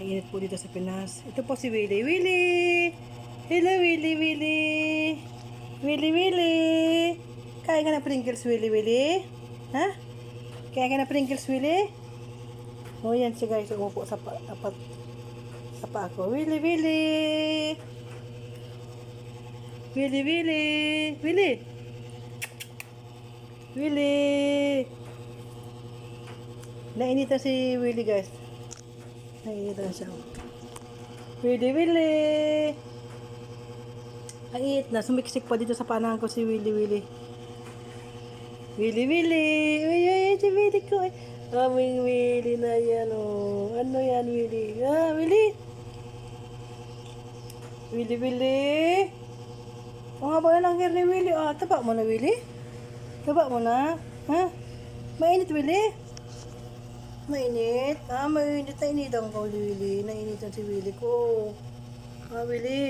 init po dito sa Pinas. Ito po si Willie. Willie! Hello, Willie, Willie! Willie, Willie! Kain ka na Pringles, Willie, Willie? Ha? Kain ka na Pringles, Willie? O, yan siya guys. Umupo sa pa ako. Willie, Willie! Willie, Willie! Willie! Willie! Nainitan si Willie guys. Nainitan siya. Willie, Willie! Ang init na. Sumiksik pa dito sa panahan ko si Willie, Willie. Willie, Willie! Uy, uy, si Willie ko. Aming Willie na yan, oh. Ano yan, Willie? Ah, Willie! Willie, Willie! O nga ba lang hair ni Willie? Ah, taba mo na, Willie? Taba mo na? Ha? Mainit, Willie? Mainit? Ah, mainit. Nainitan ko, Willie. Nainitan si Willie ko. Ah, Willie.